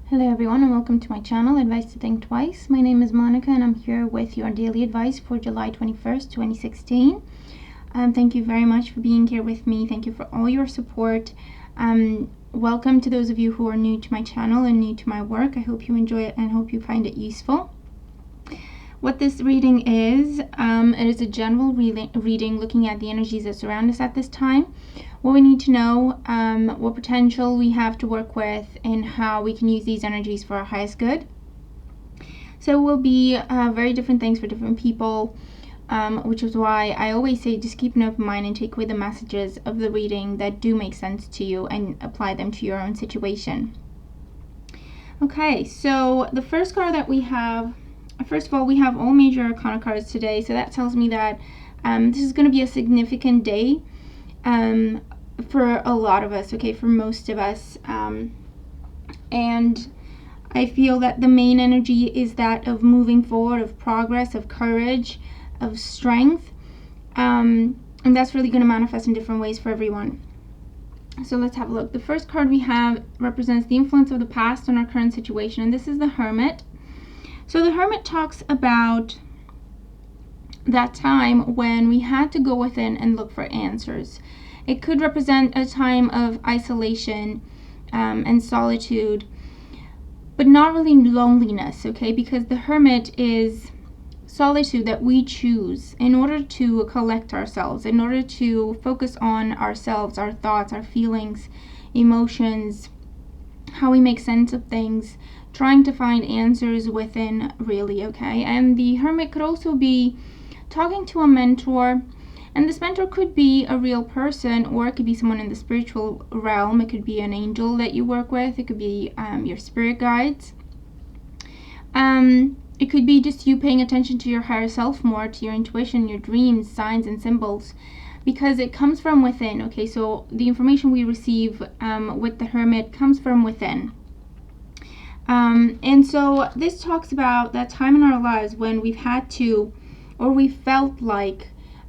Hello everyone and welcome to my channel, Advice to Think Twice. My name is Monica and I'm here with your daily advice for July 21st, 2016. Thank you very much for being here with me. Thank you for all your support. Welcome to those of you who are new to my channel and new to my work. I hope you enjoy it and hope you find it useful. What this reading is, it is a general reading looking at the energies that surround us at this time. What we need to know, what potential we have to work with, and how we can use these energies for our highest good. So it will be very different things for different people, which is why I always say just keep an open mind and take away the messages of the reading that do make sense to you and apply them to your own situation. Okay, so the first card that we have, first of all, we have all major arcana cards today, so that tells me that this is going to be a significant day for a lot of us, okay, for most of us, and I feel that the main energy is that of moving forward, of progress, of courage, of strength, and that's really going to manifest in different ways for everyone. So let's have a look. The first card we have represents the influence of the past on our current situation, and this is the Hermit. So the Hermit talks about that time when we had to go within and look for answers. It could represent a time of isolation and solitude, but not really loneliness, okay? Because the Hermit is solitude that we choose in order to collect ourselves, in order to focus on ourselves, our thoughts, our feelings, emotions, how we make sense of things, trying to find answers within, really, okay? And the Hermit could also be talking to a mentor, and this mentor could be a real person, or it could be someone in the spiritual realm. It could be an angel that you work with. It could be your spirit guides. It could be just you paying attention to your higher self more, to your intuition, your dreams, signs, and symbols, because it comes from within, okay? So the information we receive with the Hermit comes from within. And so this talks about that time in our lives when we've had to, or we felt like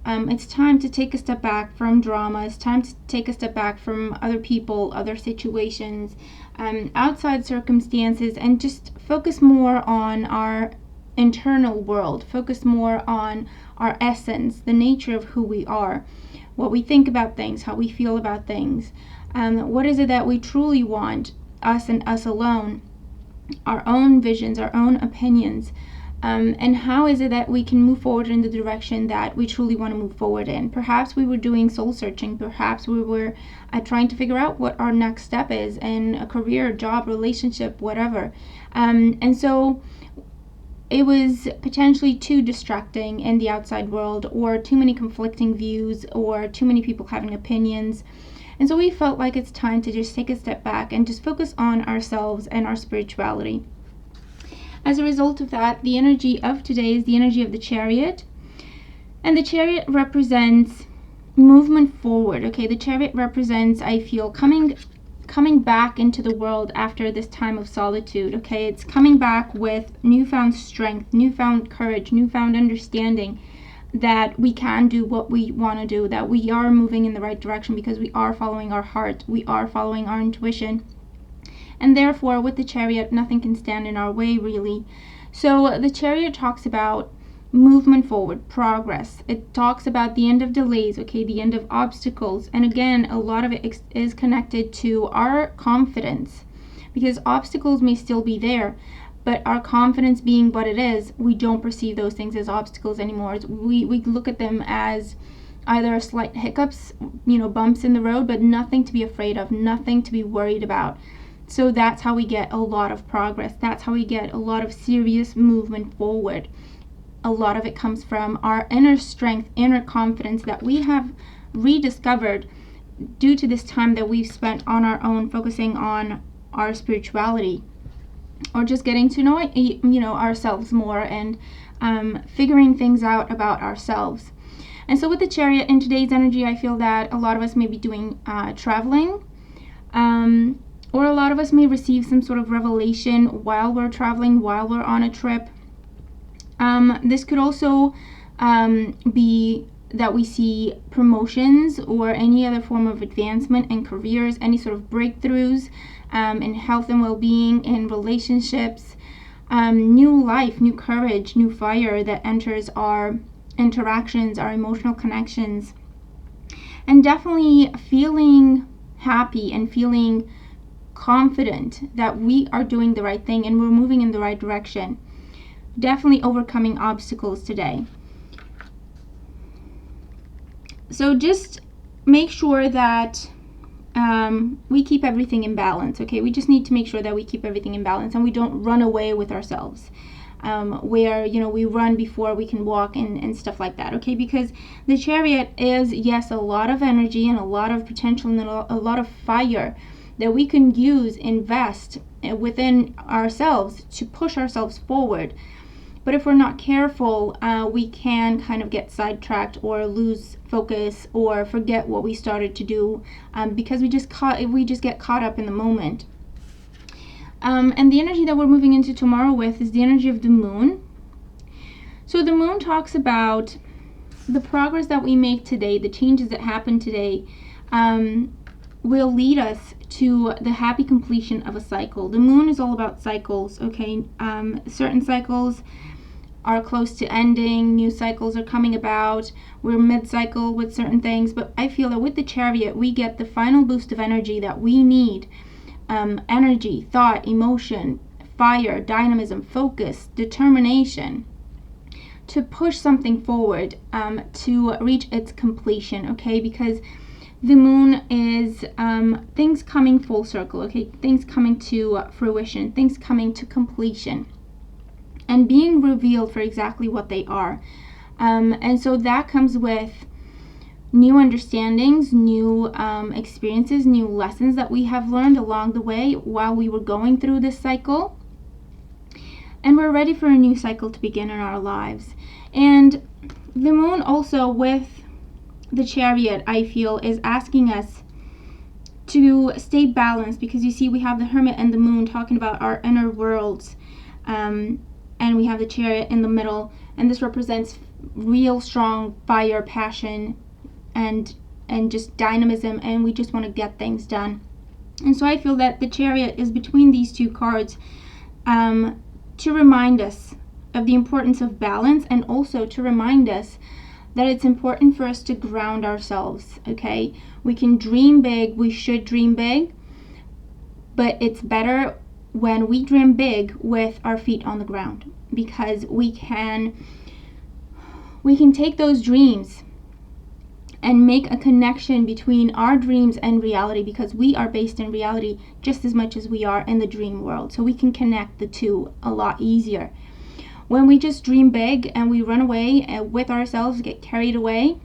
it's time to take a step back from drama. It's time to take a step back from other people, other situations, outside circumstances, and just focus more on our internal world, focus more on our essence, the nature of who we are, what we think about things, how we feel about things, what is it that we truly want, us and us alone, our own visions, our own opinions, and how is it that we can move forward in the direction that we truly want to move forward in. Perhaps we were doing soul searching, perhaps we were trying to figure out what our next step is in a career, job, relationship, whatever, and so it was potentially too distracting in the outside world, or too many conflicting views, or too many people having opinions. And so we felt like it's time to just take a step back and just focus on ourselves and our spirituality. As a result of that, the energy of today is the energy of the Chariot. And the Chariot represents movement forward, okay? The Chariot represents, I feel, coming back into the world after this time of solitude, okay? It's coming back with newfound strength, newfound courage, newfound understanding that we can do what we want to do, that we are moving in the right direction because we are following our heart, we are following our intuition. And therefore, with the Chariot, nothing can stand in our way, really. So the Chariot talks about movement forward, progress. It talks about the end of delays, okay, the end of obstacles. And again, a lot of it is connected to our confidence, because obstacles may still be there, but our confidence being what it is, we don't perceive those things as obstacles anymore. We look at them as either slight hiccups, bumps in the road, but nothing to be afraid of, nothing to be worried about. So that's how we get a lot of progress. That's how we get a lot of serious movement forward. A lot of it comes from our inner strength, inner confidence that we have rediscovered due to this time that we've spent on our own, focusing on our spirituality, or just getting to know, ourselves more, and figuring things out about ourselves. And so with the Chariot in today's energy, I feel that a lot of us may be doing traveling, or a lot of us may receive some sort of revelation while we're traveling, while we're on a trip. This could also be that we see promotions or any other form of advancement in careers, any sort of breakthroughs in health and well-being, in relationships, new life, new courage, new fire that enters our interactions, our emotional connections, and definitely feeling happy and feeling confident that we are doing the right thing and we're moving in the right direction. Definitely overcoming obstacles today. So just make sure that we keep everything in balance, okay? We just need to make sure that we keep everything in balance and we don't run away with ourselves. Where, we run before we can walk and stuff like that, okay? Because the Chariot is, yes, a lot of energy and a lot of potential and a lot of fire that we can use, invest within ourselves to push ourselves forward. But if we're not careful, we can kind of get sidetracked or lose focus or forget what we started to do because we just get caught up in the moment. And the energy that we're moving into tomorrow with is the energy of the moon. So the moon talks about the progress that we make today, the changes that happen today, will lead us to the happy completion of a cycle. The moon is all about cycles, okay? Certain cycles are close to ending, new cycles are coming about, we're mid-cycle with certain things, but I feel that with the Chariot, we get the final boost of energy that we need. Energy, thought, emotion, fire, dynamism, focus, determination to push something forward, to reach its completion, okay? Because the moon is things coming full circle, okay? Things coming to fruition, things coming to completion, and being revealed for exactly what they are. And so that comes with new understandings, new experiences, new lessons that we have learned along the way while we were going through this cycle. And we're ready for a new cycle to begin in our lives. And the moon also with the Chariot, I feel, is asking us to stay balanced, because you see we have the Hermit and the moon talking about our inner worlds, and we have the Chariot in the middle, and this represents real strong fire, passion, and just dynamism, and we just want to get things done. And so I feel that the Chariot is between these two cards to remind us of the importance of balance, and also to remind us that it's important for us to ground ourselves, okay? We can dream big, we should dream big, but it's better when we dream big with our feet on the ground, because we can take those dreams and make a connection between our dreams and reality, because we are based in reality just as much as we are in the dream world. So we can connect the two a lot easier. When we just dream big and we run away with ourselves, get carried away,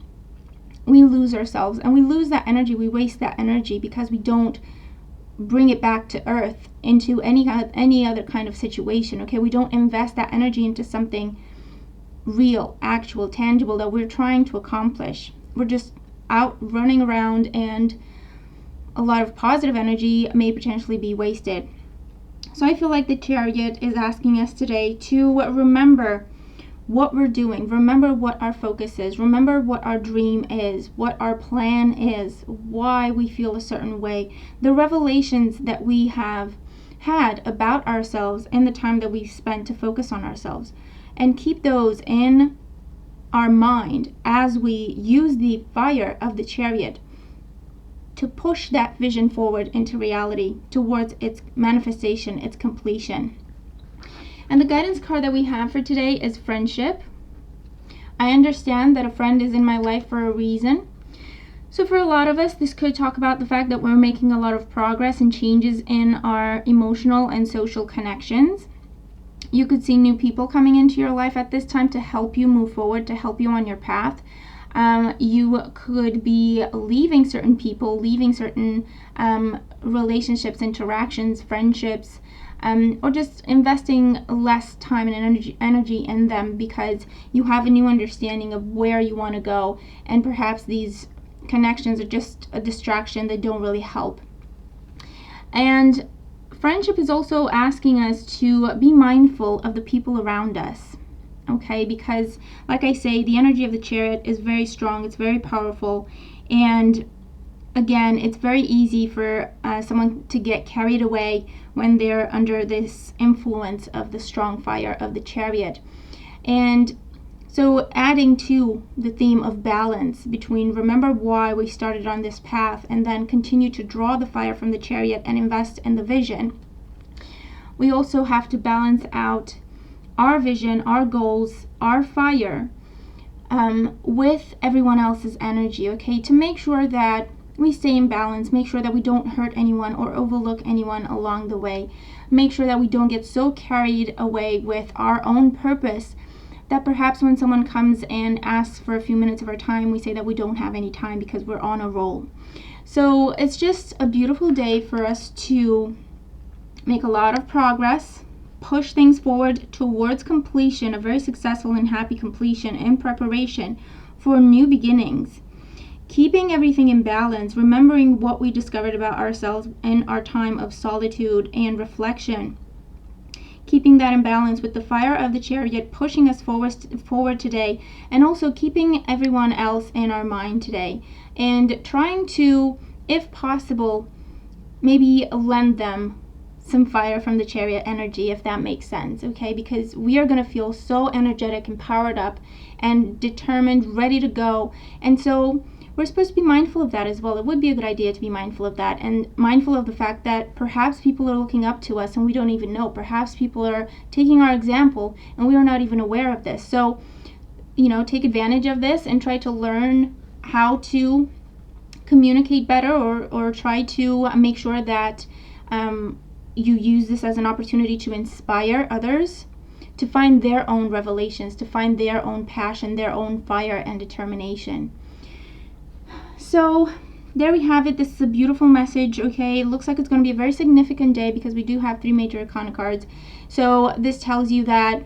we lose ourselves and we lose that energy. We waste that energy because we don't bring it back to earth into any other kind of situation, okay? We don't invest that energy into something real, actual, tangible that we're trying to accomplish. We're just out running around, and a lot of positive energy may potentially be wasted. So I feel like the Chariot is asking us today to remember what we're doing, remember what our focus is, remember what our dream is, what our plan is, why we feel a certain way, the revelations that we have had about ourselves in the time that we've spent to focus on ourselves, and keep those in our mind as we use the fire of the Chariot to push that vision forward into reality, towards its manifestation, its completion. And the guidance card that we have for today is friendship. I understand that a friend is in my life for a reason. So for a lot of us, this could talk about the fact that we're making a lot of progress and changes in our emotional and social connections. You could see new people coming into your life at this time to help you move forward, to help you on your path. You could be leaving certain people, leaving certain relationships, interactions, friendships, or just investing less time and energy in them because you have a new understanding of where you want to go, and perhaps these connections are just a distraction that don't really help. And friendship is also asking us to be mindful of the people around us. okay? Because, like I say, the energy of the Chariot is very strong, it's very powerful, and again, it's very easy for someone to get carried away when they're under this influence of the strong fire of the Chariot. And so, adding to the theme of balance between remember why we started on this path and then continue to draw the fire from the Chariot and invest in the vision, we also have to balance out our vision, our goals, our fire with everyone else's energy, okay? To make sure that we stay in balance, make sure that we don't hurt anyone or overlook anyone along the way, make sure that we don't get so carried away with our own purpose that perhaps when someone comes and asks for a few minutes of our time, we say that we don't have any time because we're on a roll. So it's just a beautiful day for us to make a lot of progress, push things forward towards completion, a very successful and happy completion in preparation for new beginnings. Keeping everything in balance, remembering what we discovered about ourselves in our time of solitude and reflection. Keeping that in balance with the fire of the Chariot pushing us forward today, and also keeping everyone else in our mind today, and trying to, if possible, maybe lend them some fire from the Chariot energy, if that makes sense, okay? Because we are going to feel so energetic and powered up and determined, ready to go. And so we're supposed to be mindful of that as well. It would be a good idea to be mindful of that, and mindful of the fact that perhaps people are looking up to us and we don't even know. Perhaps people are taking our example and we are not even aware of this. So, take advantage of this and try to learn how to communicate better, or try to make sure that you use this as an opportunity to inspire others to find their own revelations, to find their own passion, their own fire and determination. So there we have it. This is a beautiful message, okay? It looks like it's going to be a very significant day because we do have 3 major arcana cards. So this tells you that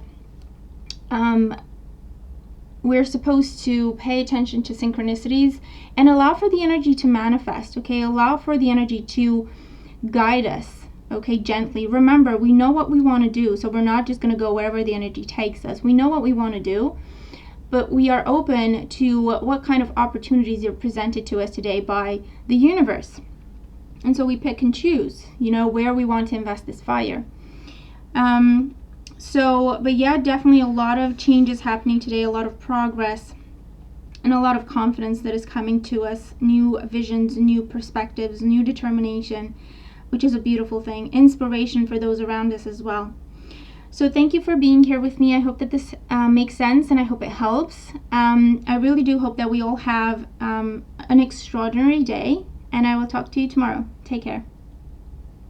we're supposed to pay attention to synchronicities and allow for the energy to manifest, okay? Allow for the energy to guide us, okay, gently. Remember, we know what we want to do, so we're not just going to go wherever the energy takes us. We know what we want to do, but we are open to what kind of opportunities are presented to us today by the universe. And so we pick and choose, where we want to invest this fire. But yeah, definitely a lot of changes happening today, a lot of progress, and a lot of confidence that is coming to us. New visions, new perspectives, new determination, which is a beautiful thing. Inspiration for those around us as well. So thank you for being here with me. I hope that this makes sense, and I hope it helps. I really do hope that we all have an extraordinary day, and I will talk to you tomorrow. Take care.